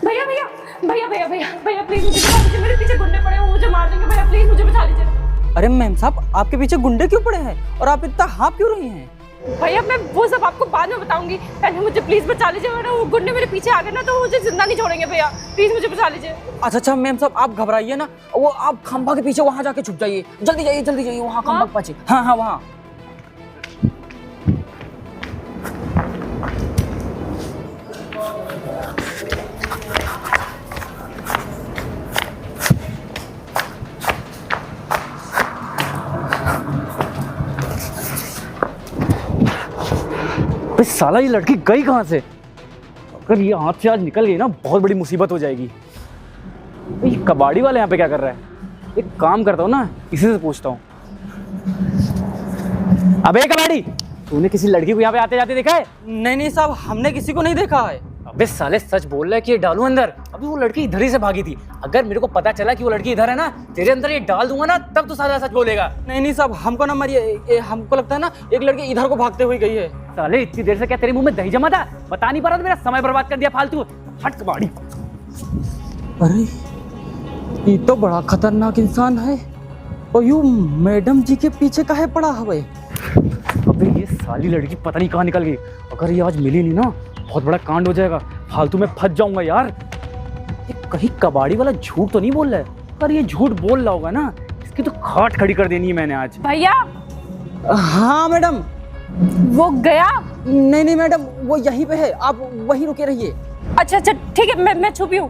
भैया भैया भैया भैया भैया भैया प्लीज मुझे बचा लीजिए, मेरे पीछे गुंडे पड़े हैं, वो मुझे मार देंगे। भैया प्लीज मुझे बचा लीजिए। अरे मैम साहब, आपके पीछे गुंडे क्यों पड़े हैं और आप इतना हाँफ क्यों रही हैं? भैया मैं वो सब आपको बाद में बताऊंगी, पहले मुझे प्लीज बचा लीजिए, वरना वो गुंडे मेरे पीछे आ गए ना तो मुझे जिंदा नहीं छोड़ेंगे। भैया प्लीज मुझे बचा लीजिए। अच्छा मैम साहब, आप घबराइए ना, वो आप खंभा के पीछे वहाँ जाके छुप जाइए। जल्दी जाइए वहाँ खंभा के पीछे। हाँ वहाँ। साला ये लड़की गई कहाँ से? अगर ये हाथ से आज निकल गई ना, बहुत बड़ी मुसीबत हो जाएगी। ये कबाड़ी वाले यहाँ पे क्या कर रहा है? एक काम करता हूँ ना, इसी से पूछता हूँ। अबे कबाड़ी, तूने किसी लड़की को यहाँ पे आते जाते देखा है? नहीं साहब, हमने किसी को नहीं देखा है। अबे साले सच बोल रहा है कि ये डालू अंदर। अभी वो लड़की इधर ही से भागी थी। अगर मेरे को पता चला कि वो लड़की इधर है ना, तेरे अंदर ये डाल दूंगा ना, तब तो साला सच बोलेगा। नहीं साहब, हमको ना मारिए, हमको लगता है ना एक लड़की इधर को भागते हुए गई है। साले इतनी देर से क्या तेरे मुंह में दही जमा था? बता नहीं पा रहा था, मेरा समय बर्बाद कर दिया फालतू। हट कबाड़ी। अरे ये तो बड़ा खतरनाक इंसान है, और यूं मैडम जी के पीछे काहे पड़ा हुआ है? अबे ये साली लड़की पता नहीं कहाँ निकल गई। अगर ये आज मिली नहीं ना, बहुत बड़ा कांड हो जाएगा। फालतू में फंस जाऊंगा यार। ये कहीं कबाड़ी वाला झूठ तो नहीं बोल रहा है? अगर ये झूठ बोल रहा होगा ना, इसकी तो खाट खड़ी कर देनी है मैंने आज। भैया। हाँ मैडम। वो गया? नहीं मैडम, वो यहीं पे है, आप वहीं रुके रहिए। अच्छा ठीक है, मैं छुपी हूँ।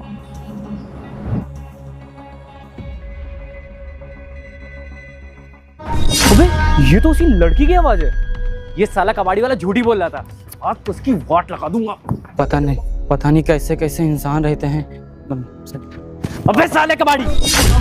अबे ये तो उसी लड़की की आवाज है। ये साला कबाड़ी वाला झूठी बोल रहा था। आज तो उसकी वाट लगा दूंगा। पता नहीं कैसे कैसे इंसान रहते हैं। अबे साले कबाड़ी।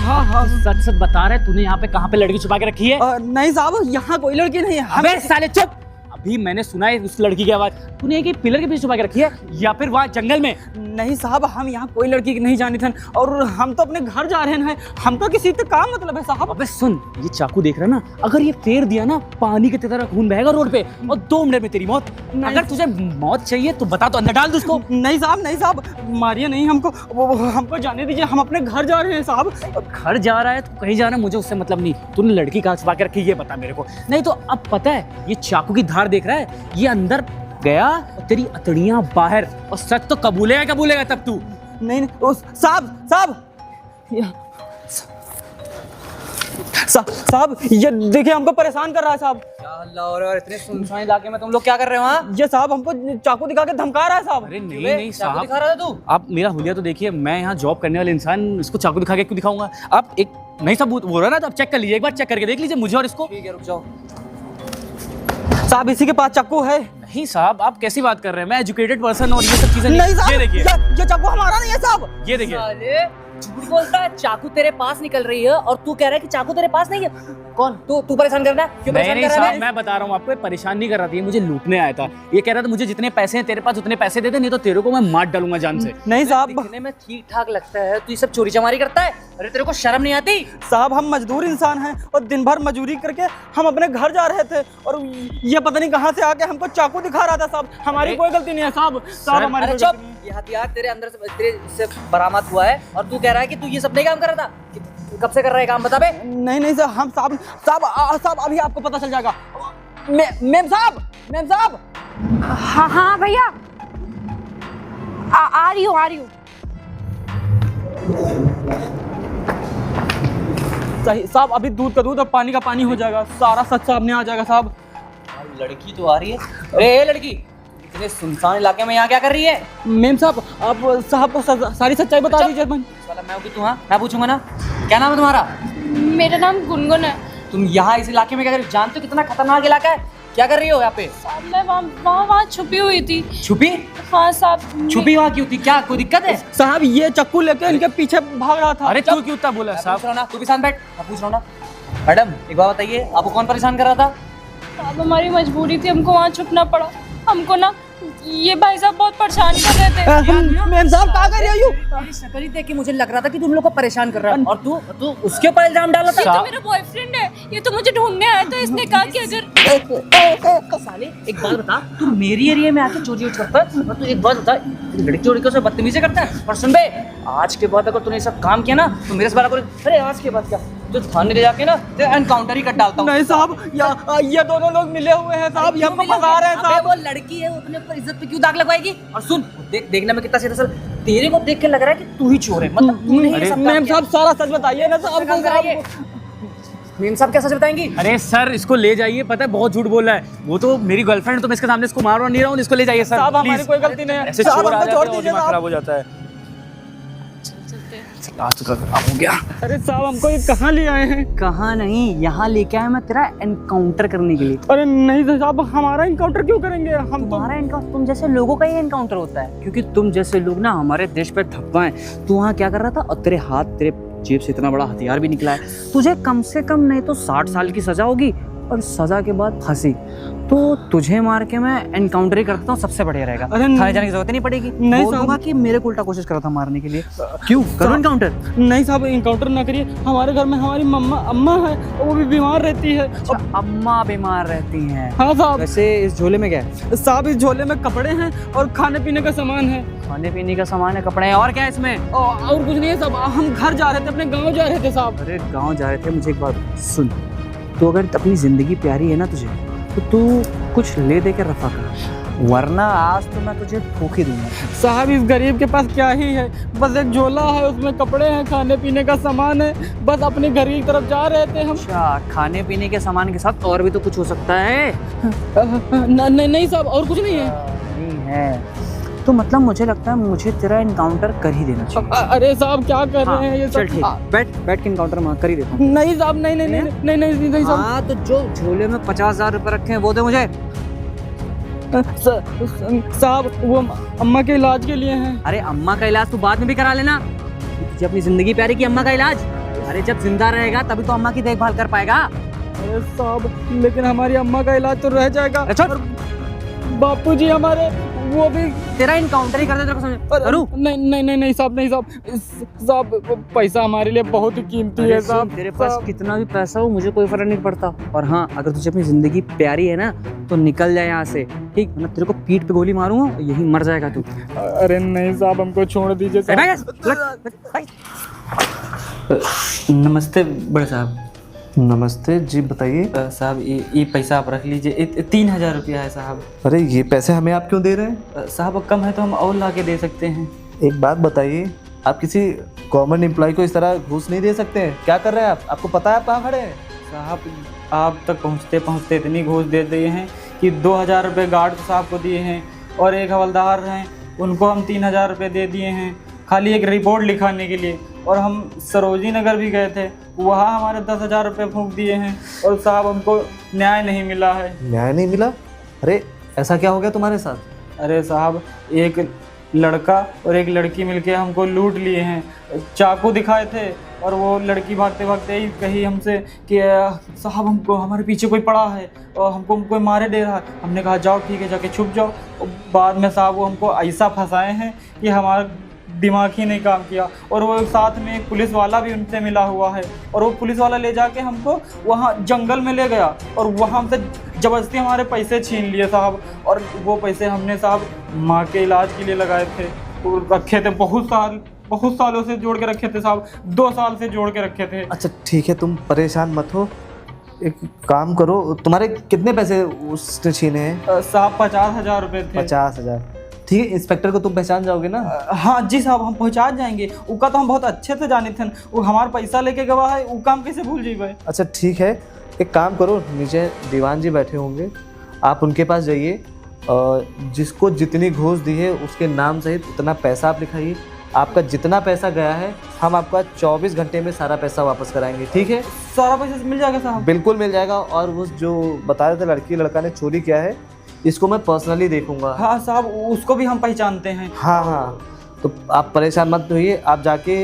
हाँ सच बता रहे, तूने यहाँ पे कहाँ पे लड़की छुपा के रखी है? नहीं साहब, यहाँ कोई लड़की नहीं है। अबे साले चुप। अभी मैंने सुना है उस लड़की की आवाज। तूने एक पिलर के पीछे छुपा के रखी है या फिर वहाँ जंगल में? नहीं साहब, हम यहाँ कोई लड़की नहीं जानी थी, और हम तो अपने घर जा रहे हैं। हमको किसी से काम मतलब है साहब। अबे सुन, ये चाकू देख रहा ना, अगर ये फेर दिया ना, पानी की तरह खून बहेगा रोड पे, और 2 मिनट में तेरी मौत। अगर तुझे मौत चाहिए तो बता, तो अंदर डाल दो उसको। नहीं साहब, मारिए नहीं हमको, हमको जाने दीजिए, हम अपने घर जा रहे हैं साहब। घर जा रहा है तो कहीं जा रहा है, मुझे उससे मतलब नहीं। तूने लड़की कहाँ छुपा के रखी ये बता मेरे को। नहीं तो अब पता है, ये चाकू की धार देख रहा है, ये अंदर गया और तेरी अतड़ियां बाहर, और सच तो कबूलेगा तब तू। नहीं साहब, ये देखिए हमको परेशान कर रहा है साहब। क्या हल्ला हो रहा है? और इतने सुनसान इलाके में तुम लोग क्या कर रहे हो? वहाँ ये साहब हमको चाकू दिखा के धमका रहा है साहब। अरे नहीं चाकू साहब, दिखा रहा था तू? आप मेरा हुलिया तो देखिए। मैं यहाँ जॉब करने वाले इंसान, इसको चाकू दिखा के क्यों दिखाऊंगा? आप एक नहीं साहब बोल रहा ना, तो आप चेक कर लीजिए, एक बार चेक करके देख लीजिए मुझे और इसको। ठीक है, रुक जाओ। साहब इसी के पास चाकू है। नहीं साहब, आप कैसी बात कर रहे हैं? मैं एजुकेटेड पर्सन और ये सब चीजें नहीं साहब, ये देखिए, ये चाकू हमारा नहीं है साहब। ये देखिए। साले झूठ बोलता है। चाकू तेरे पास निकल रही है और तू कह रहा है कि चाकू तेरे पास नहीं है। कौन तू परेशान कर रहा है? क्यों परेशान कर रहा साहब, है? मैं बता रहा हूँ आपको, परेशान नहीं कर रहा था, ये मुझे लूटने आया था। ये कह रहा था मुझे जितने पैसे हैं तेरे पास उतने पैसे दे दे, नहीं तो तेरे को मैं मार डालूंगा जान से। नहीं साहब, दिखने में ठीक ठाक लगता है, तू ये सब चोरी चमारी करता है? अरे तेरे को शर्म नहीं आती? साहब हम मजदूर इंसान हैं, और दिन भर मजदूरी करके हम अपने घर जा रहे थे, और ये पता नहीं कहाँ से आके हमको चाकू दिखा रहा था साहब। हमारी कोई गलती नहीं है साहब। हमारी अरे कोई चुप। गलती नहीं है। ये हथियार तेरे अंदर से बरामद हुआ है और तू कह रहा है कि तू ये सब नहीं काम कर रहा था? कब से कर रहा है काम, बता बे? नहीं साहब, हम साहब अभी आपको पता चल जाएगा। मैम साहब। हाँ भैया, आ रही हूँ। सही साहब, अभी दूध का दूध और पानी का पानी हो जाएगा, सारा सच सामने आ जाएगा साहब। लड़की तो आ रही है। अरे लड़की, इतने सुनसान इलाके में यहाँ क्या कर रही है? मैम साहब, आप साहब को सारी सच्चाई बता दीजिए। वाला मैं हूँ कि तू? हाँ, मैं पूछूंगा ना। क्या नाम है तुम्हारा? मेरा नाम गुनगुन है। तुम यहाँ इस इलाके में क्या कर रही हो? जानते हो कितना खतरनाक इलाका है? क्या कर रही हो यहाँ पे? साहब मैं वहाँ छुपी हुई थी। छुपी? हाँ साहब। छुपी वहाँ क्यों थी? क्या कोई दिक्कत है? साहब ये चाकू लेके इनके पीछे भाग रहा था। अरे तू क्यों इतना बोला साहब? पूछ रहा हूँ ना, तू भी शांत बैठ। मैं पूछ रहा हूँ ना। मैडम एक बात बताइए, आपको कौन परेशान कर रहा था? साहब हमारी मजबूरी थी, हमको वहाँ छुपना पड़ा। हमको ना ये भाई साहब बहुत परेशान कर रहे थे। मैम साहब कहाँ कर रही हो? तेरी शक्ल ही देख के मुझे लग रहा था कि तुम लोग को परेशान कर रहा है और तू उसके ऊपर इल्जाम डाला ये था। तो मेरा बॉयफ्रेंड है, ये तो मुझे ढूंढने आया था, इसने कहा कि अगर साले एक बात बता, तू मेरी एरिया में आके चोरी करता है और तू एक बात बता, लड़की चोरी को बदतमीजी करता है। और सुन बे, आज के बाद अगर तूने सब काम किया ना तो मेरे से बात करो। अरे आज के बाद क्या, तो थाने ले जाके ना एनकाउंटर ही कर डालता हूँ। नहीं साहब, ये दोनों लोग मिले हुए हैं साहब, ये हमको फंसा रहे हैं अबे साहब। वो लड़की है, वो अपने ऊपर इज्जत पे क्यों दाग लगवाएगी? और सुन, देखने में कितना सीधा, तेरे को देख के लग रहा है कि तू ही चोर है, मतलब तूने ही सब काम मैम किया। साहब सारा सच बताइए ना साहब को साहब। मेम साहब क्या सच बताएंगी? अरे सर इसको ले जाइए, पता है बहुत झूठ बोल रहा है, वो तो मेरी गर्लफ्रेंड, तो मैं इसके सामने इसको मार नहीं रहा हूँ, इसको ले जाइए सर साहब हमारी प्लीज। कोई गलती नहीं है ऐसे साहब, चोर आ हमको जाते छोड़ हैं और दीजिए दिमाग साहब। खराब हो जाता है। आज तो खराब हो गया। अरे साहब हमको ये कहाँ ले आए हैं? कहाँ नहीं, यहाँ लेके आया मैं तेरा एनकाउंटर करने के लिए। अरे नहीं साहब, हमारा इनकाउंटर क्यों करेंगे हम तो? तुम्हारा एनकाउंटर, तुम जैसे लोगों का ही एनकाउंटर होता है, क्योंकि तुम जैसे लोग ना हमारे देश पे धब्बा है। तू वहाँ क्या कर रहा था और तेरे हाथ, तेरे जेब से इतना बड़ा हथियार भी निकला है। तुझे कम से कम नहीं तो 60 साल की सजा होगी और सजा के बाद फांसी। तो तुझे मार के मैं एनकाउंटर ही करता हूँ, सबसे बढ़िया रहेगा। अरे थाने जाने की जरूरत ही नहीं पड़ेगी। नहीं बोल साहब। दूंगा कि मेरे को उल्टा कोशिश करा था मारने के लिए। क्यों करो एनकाउंटर? नहीं साहब, इनकाउंटर ना करिए। हमारे घर में हमारी अम्मा है, वो भी बीमार रहती है। अच्छा, अम्मा बीमार रहती हैं। हाँ साहब। वैसे इस झोले में क्या है? साहब इस झोले में कपड़े हैं और खाने पीने का सामान है। खाने पीने का सामान है, कपड़े हैं, और क्या है इसमें? और कुछ नहीं है साहब, हम घर जा रहे थे, अपने गांव जा रहे थे साहब। अरे गांव जा रहे थे, मुझे एक बात सुन, तो अगर अपनी जिंदगी प्यारी है ना तुझे, तो तू कुछ ले दे के रफा कर, वरना आज तो मैं तुझे ठोक ही दूंगा। साहब इस गरीब के पास क्या ही है, बस एक झोला है, उसमें कपड़े हैं, खाने पीने का सामान है, बस अपने घर की तरफ जा रहे थे हम। अच्छा, खाने पीने के सामान के साथ और भी तो कुछ हो सकता है? नहीं साहब, और कुछ नहीं है। नहीं है तो मतलब मुझे लगता है मुझे तेरा एनकाउंटर कर ही देना चाहिए। अरे साहब क्या कर रहे हैं ये चल सब? ठीक, बैठ के एनकाउंटर मार कर ही देता हूँ। नहीं साहब, नहीं साहब। हाँ तो जो झोले में 50,000 रुपए रखे हैं वो दे मुझे। साहब वो अम्मा के इलाज के लिए हैं। अरे अम्मा का इलाज तू बाद में भी करा लेना, तुझे अपनी जिंदगी प्यारी की अम्मा का इलाज। अरे जब जिंदा रहेगा तभी तो अम्मा की देखभाल कर पाएगा। अरे साहब लेकिन हमारी अम्मा का इलाज तो रह जाएगा। अच्छा बापूजी हमारे वो भी। तेरा इनकाउंटर ही कर दे, तेरे को समझ करूं? नहीं साहब, वो पैसा हमारे लिए बहुत ही कीमती है साहब। तेरे पास कितना भी पैसा हो मुझे कोई फर्क नहीं पड़ता। और हाँ, अगर तुझे अपनी जिंदगी प्यारी है ना तो निकल जाए यहाँ से, ठीक? वरना तेरे को पीठ पे गोली मारूंगा और यही मर जाएगा तू। अरे नहीं साहब, हमको छोड़ दीजिए साहब। नमस्ते बड़े साहब। नमस्ते जी, बताइए। साहब ये पैसा आप रख लीजिए, 3,000 रुपया है साहब। अरे ये पैसे हमें आप क्यों दे रहे हैं? साहब कम है तो हम और ला के दे सकते हैं। एक बात बताइए, आप किसी गवर्नमेंट एम्प्लॉय को इस तरह घूस नहीं दे सकते हैं। क्या कर रहे हैं आप? आपको पता है आप कहाँ खड़े हैं? साहब आप तक पहुँचते पहुँचते इतनी घूस दे दिए हैं कि 2,000 रुपये गार्ड साहब को दिए हैं और एक हवलदार हैं उनको हम 3,000 रुपये दे दिए हैं खाली एक रिपोर्ट लिखाने के लिए। और हम सरोजी नगर भी गए थे, वहाँ हमारे 10,000 रुपये फूंक दिए हैं और साहब हमको न्याय नहीं मिला है। न्याय नहीं मिला? अरे ऐसा क्या हो गया तुम्हारे साथ? अरे साहब एक लड़का और एक लड़की मिलके हमको लूट लिए हैं। चाकू दिखाए थे और वो लड़की भागते भागते ही कही हमसे कि साहब हमको हमारे पीछे कोई पड़ा है और हमको कोई मारे दे रहा है। हमने कहा जाओ ठीक है, जाके छुप जाओ। और बाद में साहब वो हमको ऐसा फंसाए हैं कि हमारा दिमाग ही नहीं काम किया। और वो साथ में एक पुलिस वाला भी उनसे मिला हुआ है और वो पुलिस वाला ले जाके हमको वहाँ जंगल में ले गया और वहाँ हमसे ज़बरदस्ती हमारे पैसे छीन लिए साहब। और वो पैसे हमने साहब माँ के इलाज के लिए लगाए थे, रखे थे बहुत सालों से जोड़ के रखे थे साहब, 2 साल से जोड़ के रखे थे। अच्छा ठीक है, तुम परेशान मत हो। एक काम करो, तुम्हारे कितने पैसे उसने छीने हैं? साहब 50,000 रुपये थे। 50,000। ठीक है, इंस्पेक्टर को तुम पहचान जाओगे ना? हाँ जी साहब, हम पहुँचा जाएंगे। उसका तो हम बहुत अच्छे से जाने थे, वो हमारा पैसा लेके गवा है, वो काम कैसे भूल जी भाई। अच्छा ठीक है, एक काम करो, नीचे दीवान जी बैठे होंगे, आप उनके पास जाइए और जिसको जितनी घूस दी है उसके नाम सहित उतना पैसा आप लिखाइए। आपका जितना पैसा गया है हम आपका 24 घंटे में सारा पैसा वापस कराएंगे, ठीक है? सारा पैसा मिल जाएगा साहब? बिल्कुल मिल जाएगा। और वो जो बता रहे थे लड़की लड़का ने चोरी किया है, इसको मैं पर्सनली देखूंगा। हाँ साहब, उसको भी हम पहचानते हैं। हाँ, तो आप परेशान मत होइए, आप जाके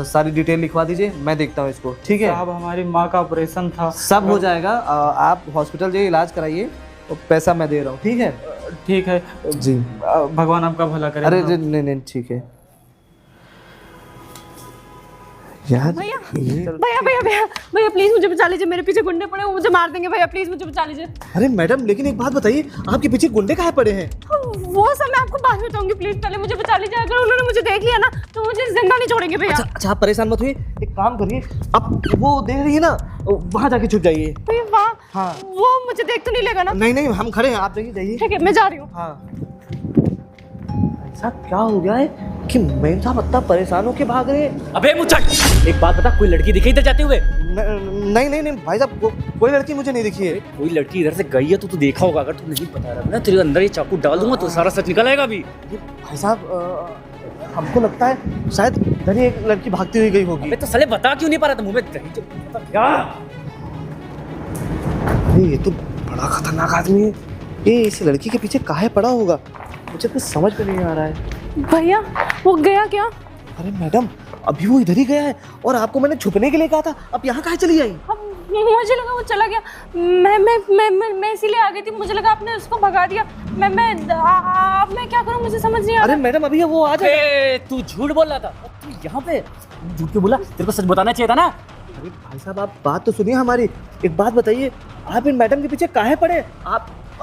सारी डिटेल लिखवा दीजिए, मैं देखता हूँ इसको, ठीक है? साहब हमारी माँ का ऑपरेशन था। सब हो जाएगा, आप हॉस्पिटल जाइए, इलाज कराइए और पैसा मैं दे रहा हूँ, ठीक है? ठीक है जी। भगवान आपका भला करे। अरे नहीं नहीं ठीक है यार। भैया ये भैया भैया भैया भैया प्लीज मुझे बचा लीजिए, मेरे पीछे गुंडे पड़े, वो मुझे मार देंगे भैया, प्लीज मुझे बचा लीजिए। अरे मैडम लेकिन एक बात बताइए, आपके पीछे गुंडे काहे पड़े हैं? वो सब मैं आपको बाद में बताऊंगी, प्लीज पहले मुझे बचा लीजिए। अगर उन्होंने मुझे देख लिया ना तो मुझे जिंदा नहीं छोड़ेंगे भैया। अच्छा आप परेशान मत होइए, एक काम करिए, आप वो देख रही है ना, वहाँ जाके छुप जाइए। भैया वाह, हाँ। वो मुझे देख तो नहीं लेगा ना? नहीं नहीं हम खड़े हैं, आप जाइए। ठीक है मैं जा रही हूँ। हाँ ऐसा क्या हो गया है कि मेम साहब इतना परेशान होके भाग रहे हैं? अबे मुचट, एक बात बता, कोई लड़की दिखाई इधर जाते हुए? नहीं नहीं नहीं भाई साहब, कोई लड़की मुझे नहीं दिखी है। कोई लड़की इधर से गई है तो तू देखा होगा। अगर तू नहीं बता रहा ना, तेरे अंदर ये चाकू डाल दूंगा तो सारा सच निकल आएगा अभी। भाई साहब हमको लगता है शायद इधर ही एक लड़की भागती हुई गई होगी। अबे तो साले बता क्यों नहीं पा रहा था? मुंह में दही जो बता क्या? अरे ये तो बड़ा खतरनाक आदमी है, ये इस लड़की के पीछे काहे पड़ा होगा, मुझे कुछ समझ में नहीं आ रहा है। भैया वो गया क्या? अरे मैडम अभी वो इधर ही गया है और आपको मैंने छुपने के लिए कहा था, अब यहाँ काहे चली आई? अब मुझे लगा वो चला गया, मैं इसीलिए आ गई थी, मुझे लगा आपने उसको भगा दिया। अब मैं क्या करूं, मुझे समझ नहीं आ अरे रहा। मैडम अभी वो आ जाए। अबे तू झूठ बोल रहा था, तू यहाँ पे झूठ क्यों बोला? तेरे को सच बताना चाहिए था ना। अरे भाई साहब आप बात तो सुनिए हमारी, एक बात बताइए, आप इन मैडम के पीछे काहे पड़े?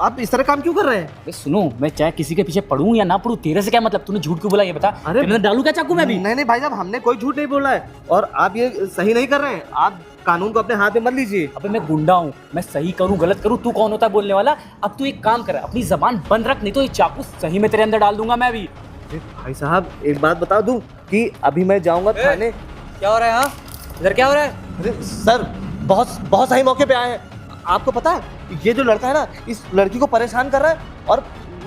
आप इस तरह काम क्यों कर रहे हैं? अबे सुनो, मैं चाहे किसी के पीछे पढ़ूं या ना पढ़ूं, तेरे से क्या मतलब? तूने झूठ क्यों बोला ये बता। अरे मैं डालू क्या चाकू में भी? नहीं नहीं भाई साहब, हमने कोई झूठ नहीं बोला है और आप ये सही नहीं कर रहे हैं, आप कानून को अपने हाथ में मत लीजिए। अबे मैं गुंडा हूँ, मैं सही करूँ गलत करूँ, तू कौन होता है बोलने वाला? अब तू एक काम कर, अपनी जबान बंद रख, नहीं तो ये चाकू सही में तेरे अंदर डाल दूंगा मैं भी। अरे भाई साहब एक बात बता दूं कि अभी मैं जाऊंगा थाने। क्या हो रहा है? हाँ इधर क्या हो रहा है? अरे सर बहुत सही मौके पे आए हैं। आपको पता है ये जो लड़का है ना, इस लड़की को परेशान कर रहा है और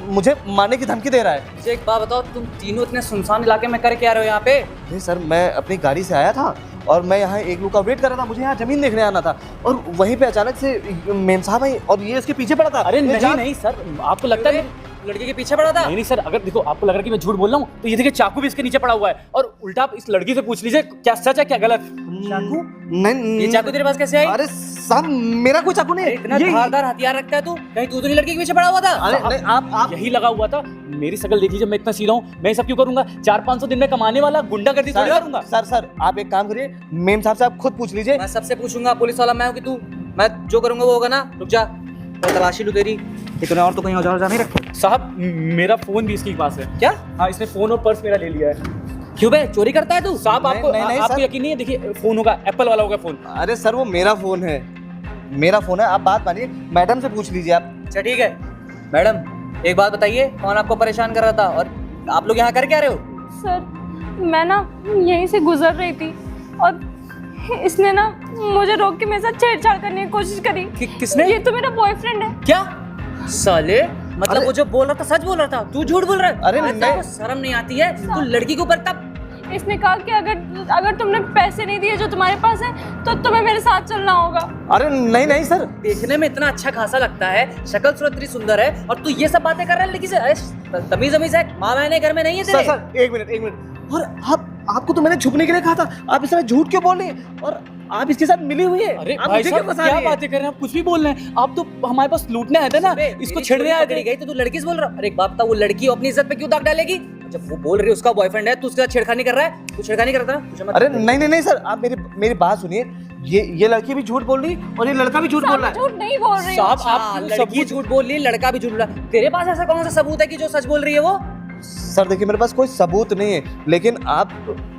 मुझे मारने की धमकी दे रहा है। मुझे एक बात बताओ, तुम तीनों इतने सुनसान इलाके में कर क्या रहे हो यहाँ पे? नहीं सर, मैं अपनी गाड़ी से आया था और मैं यहाँ एक लोग का वेट कर रहा था, मुझे यहाँ जमीन देखने आना था और वहीं पे अचानक से मेम साहब आई और ये इसके पीछे पड़ा था। अरे ये नहीं जान- नहीं सर, आपको लगता है लड़की के पीछे पड़ा था? नहीं नहीं सर, अगर देखो आपको लग रहा है कि मैं झूठ बोल रहा हूँ तो ये देखिए चाकू भी इसके नीचे पड़ा हुआ है, और उल्टा आप इस लड़की से पूछ लीजिए क्या सच है क्या गलत। चाकू? नहीं ये चाकू तेरे पास कैसे आई? अरे साहब मेरा कोई चाकू नहीं है। इतना ये- धारदार हथियार रखता है तू? कहीं तू तो नहीं लड़की के पीछे पड़ा हुआ था? अरे नहीं आप यही लगा हुआ था। मेरी शकल देख लीजिए, मैं इतना सीधा हूँ, मैं ये सब क्यों करूंगा? 400-500 दिन में कमाने वाला गुंडागर्दी थोड़ी करूंगा। सर आप एक काम करिए, मेम साहब से आप खुद पूछ लीजिए। मैं सबसे पूछूंगा, पुलिस वाला मैं हूँ कि तू? मैं जो करूंगा वो होगा ना। रुक जा, मैं तलाशी लूं तेरी। इतने और तो कहीं औजार नहीं रखे? साहब मेरा फोन भी इसके पास है। क्या? हाँ, इसने फोन और पर्स मेरा ले लिया है। क्यों बे, चोरी करता है तू? साहब आपको नहीं, आपको सर। यकीन नहीं है? देखिए फोन होगा, एप्पल वाला होगा फोन। अरे सर वो मेरा फोन है, मेरा फोन है, आप बात मानिए, मैडम से पूछ लीजिए आप। अच्छा ठीक है। मैडम एक बात बताइए, कौन आपको परेशान कर रहा था और आप लोग यहाँ कर क्या रहे हो? सर मैं ना यहीं से गुजर रही थी और इसने ना मुझे रोक के मेरे साथ छेड़छाड़ करने की कोशिश करी। किसने? ये तो मेरा बॉयफ्रेंड है। क्या साले, मतलब अरे- वो जो बोल रहा था सच बोल रहा था, तू झूठ बोल रहा है? अरे तेरे नहीं। को शर्म नहीं आती है? तू लड़की के ऊपर तब इसने कहा कि अगर तुमने पैसे नहीं दिए जो तुम्हारे पास है तो तुम्हें मेरे साथ चलना होगा। अरे नहीं सर, देखने में इतना अच्छा खासा लगता है, शक्ल सूरत इतनी सुंदर है और तू ये सब बातें कर रहा है लड़की से? अरे तमीज अमीज है, माँ बहने घर में नहीं है तेरे? सर एक मिनट। और आपको तो मैंने छुपने के लिए कहा था, आप इस तरह झूठ क्यों बोल रही हैं? और आप इसके साथ मिली हुई है। अरे आप भाई मुझे साहब क्यों फंसा क्या रही हैं? बातें कर रहे हैं आप? कुछ भी बोल रहे हैं आप। तो हमारे पास लूटने आए थे ना, इसको मेरी छेड़ने चोरी आए पकड़ी थे। गई तो तू लड़की से बोल रहा? अरे एक बात बता, वो लड़की अपनी इज्जत पे क्यों दाग डालेगी? जब वो बोल रही है उसका बॉयफ्रेंड है, तू उसके साथ छेड़खानी कर रहा है? तू छेड़खानी करता है? तुझे मत- अरे नहीं सर, आप मेरी बात सुनिए, ये लड़की भी झूठ बोल रही और ये लड़का भी झूठ बोल रहा है। झूठ नहीं बोल रही हूँ। साहब अच्छा, आप लड़की झूठ बोल रही है, लड़का भी झूठ बोल रहा है। तेरे पास ऐसा कौन सा सबूत है कि जो सच बोल रही है वो? सर देखिए मेरे पास कोई सबूत नहीं है, लेकिन आप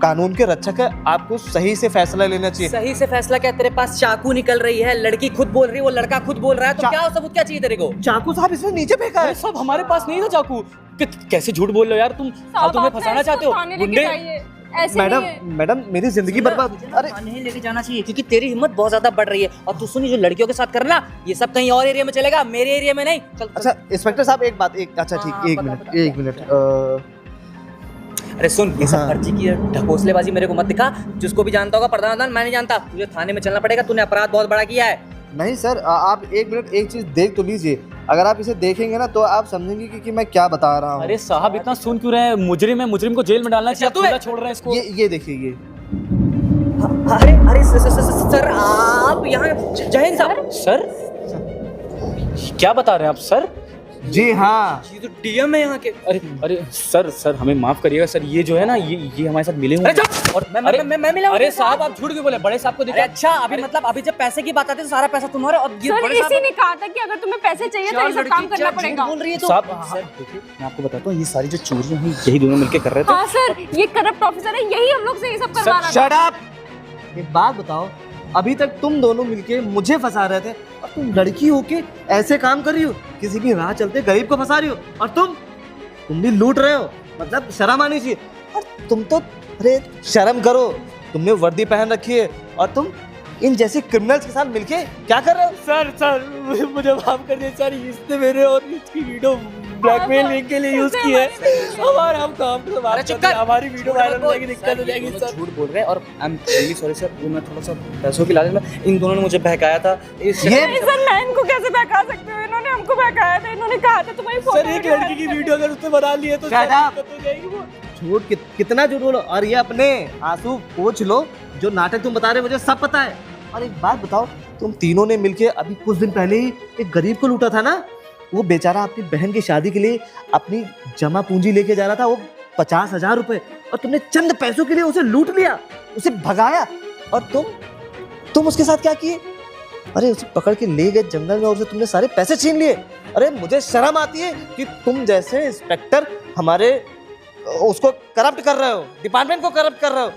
कानून के रक्षक है, आपको सही से फैसला लेना चाहिए। सही से फैसला क्या? तेरे पास चाकू निकल रही है, लड़की खुद बोल रही है, वो लड़का खुद बोल रहा है, तो क्या सबूत क्या चाहिए तेरे को? चाकू साहब इसने नीचे फेंका अरे है। साहब हमारे पास नहीं था चाकू। कैसे झूठ बोल रहे हो यार तुम? साहब, तुम्हें आप ना फंसाना इसको चाहते हो थाने लेके गुंडे? जाइए, ऐसे नहीं है। मैडम मेरी जिंदगी बर्बाद। अरे नहीं लेके जाना चाहिए क्योंकि तेरी हिम्मत बहुत ज्यादा बढ़ रही है। और तू सुनी, जो लड़कियों के साथ करना ये सब कहीं और एरिया में चलेगा, मेरे एरिया में नहीं। चल अच्छा इंस्पेक्टर साहब एक बात, अच्छा ठीक, हाँ, एक मिनट। अरे सुन, ये सब हाँ। फर्जी की ढकोसलेबाजी मेरे को मत दिखा। जिसको भी जानता होगा प्रधान, मैं नहीं जानता। तुझे थाने में चलना पड़ेगा, तूने अपराध बहुत बड़ा किया है। नहीं सर, आप एक मिनट एक चीज देख तो लीजिए, अगर आप इसे देखेंगे ना तो आप समझेंगे कि मैं क्या बता रहा हूँ। अरे साहब इतना सुन क्यों रहे हैं? मुजरिम है, मुजरिम को जेल में डालना चाहिए, आप तू है? खुला छोड़ रहे हैं इसको। ये देखिए ये। अरे अरे सर आप यहाँ जय हिंद साहब। सर क्या बता रहे हैं आप? सर जी हाँ। ये तो डीएम है यहाँ के। अरे अरे सर सर हमें माफ करिएगा सर, ये जो है ना ये हमारे साथ मिले हुए अरे चुप! और मैं मिला हूँ अरे उनके साथ। साहब आप झूठ क्यों बोले, बड़े साहब को अरे देखा। अच्छा, अभी मतलब अभी जब पैसे की बात आती है तो सारा पैसा तुम्हारा, और ये सर बड़े इसी साहब ने कहा था कि अगर तुम्हें पैसे चाहिए तो ये सब काम करना पड़ेगा। बोल रही है तो साहब हाँ, देखिए मैं आपको बताता हूँ, ये सारी जो चोरियां हैं यही दोनों मिलके कर रहे थे। हाँ सर, ये करप्ट ऑफिसर है, यही हम लोग से ये सब करवा रहा था। Shut up. एक बात बताओ, अभी तक तुम दोनों मिलके मुझे फंसा रहे थे और तुम लड़की होके ऐसे काम कर रही हो, किसी भी राह चलते गरीब को फंसा रही हो, और तुम भी लूट रहे हो। मतलब शर्म आनी चाहिए। और तुम तो, अरे शर्म करो, तुमने वर्दी पहन रखी है और तुम इन जैसे क्रिमिनल्स के साथ मिलके क्या कर रहे हो? सर मुझे माफ कर दीजिए सर, इसने मेरे और इसकी वीडियो ब्लैकमेल के लिए यूज की है। हमारा हम काम तो अरे चुप कर! हमारी वीडियो वायरल हो जाएगी, दिक्कत हो जाएगी सर। झूठ बोल रहे हैं, और I am really sorry sir, वो मैं थोड़ा सा पैसों की लालच में इन दोनों ने मुझे बहकाया था। ये नहीं सर, मैं इनको कैसे बहका सकती हूँ? इन्होंने हमको बहकाया था, इन्होंने कहा था तुम्हारी फोटो सर एक लड़की की वीडियो अगर उसने बना ली है तो Shut up! दिक्कत हो जाएगी वो। झूठ कितना झूठ बोलो। और ये अपने आंसू पोंछ लो, जो नाटक तुम बता रहे हो मुझे सब पता है। और एक बात बताओ, तुम तीनों ने मिलके अभी कुछ दिन पहले ही एक गरीब को लूटा था ना। वो बेचारा अपनी बहन की शादी के लिए अपनी जमा पूंजी लेके जा रहा था, वो 50,000 रुपए, और तुमने चंद पैसों के लिए उसे लूट लिया, उसे भगाया। और तुम उसके साथ क्या किए? अरे उसे पकड़ के ले गए जंगल में और उसे तुमने सारे पैसे छीन लिए। अरे मुझे शर्म आती है कि तुम जैसे इंस्पेक्टर हमारे उसको करप्ट कर रहे हो, डिपार्टमेंट को करप्ट कर रहे हो।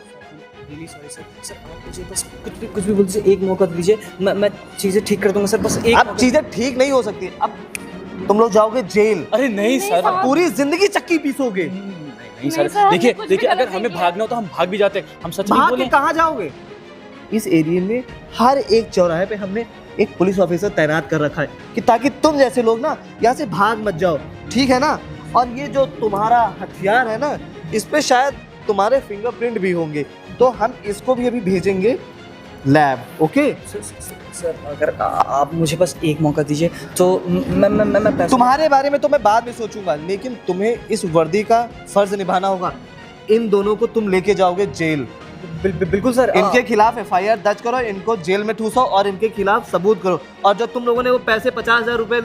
रियली सॉरी सर, सर आप मुझे बस कुछ भी बोल दीजिए, एक मौका दीजिए, मैं चीजें ठीक कर दूंगा सर, बस एक अब मौका। चीजें ठीक नहीं हो सकती। अब तुम लोग जाओगे जेल, अरे नहीं सर, साहब। पूरी जिंदगी चक्की पीसोगे। नहीं सर, नहीं सर, देखिए हमने कुछ भी देखिए गलत अगर नहीं हमें किया। भागना हो तो हम भाग भी जाते, हम सच नहीं भाग के बोले। कहाँ जाओगे? इस एरिया में हर एक चौराहे पे हमने एक पुलिस ऑफिसर तैनात कर रखा है कि ताकि तुम जैसे लोग ना यहाँ से भाग मत जाओ, ठीक है ना? और ये जो तुम्हारा हथियार है ना, इस पे शायद तुम्हारे फिंगरप्रिंट भी होंगे, तो हम इसको भी अभी भेजेंगे लैब। ओके? सर अगर आप मुझे बस एक मौका दीजिए तो मैं पैसे। तुम्हारे बारे में तो मैं बाद में सोचूंगा, लेकिन तुम्हें इस वर्दी का फर्ज निभाना होगा। इन दोनों को तुम लेके जाओगे जेल। बिल्कुल सर। इनके खिलाफ FIR दर्ज करो, इनको जेल में ठूसो और इनके खिलाफ सबूत करो। और जो तुम लोगों ने वो पैसे 50,000 रुपए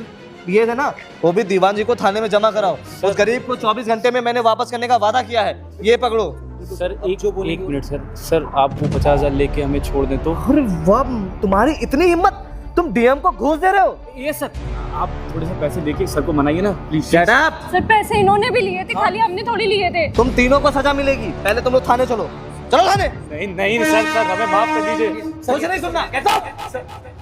लिए थे ना, वो भी दीवान जी को थाने में जमा कराओ। उस गरीब को 24 घंटे में मैंने वापस करने का वादा किया है। ये पकड़ो। सर एक मिनट सर आप वो 50,000 लेके हमें छोड़ दें तो। अरे वाह, तुम्हारी इतनी हिम्मत, तुम DM को घूस दे रहे हो? ये सर आप थोड़े से पैसे देके सर को मनाइए ना प्लीज। Shut up. सर पैसे इन्होंने भी लिए थे, खाली हमने थोड़ी लिए थे। तुम तीनों को सजा मिलेगी। पहले तुम लोग थाने चलो, चलो थाने। नहीं नहीं सर हमें माफ कर दीजिए। कुछ नहीं सुनना। Get out!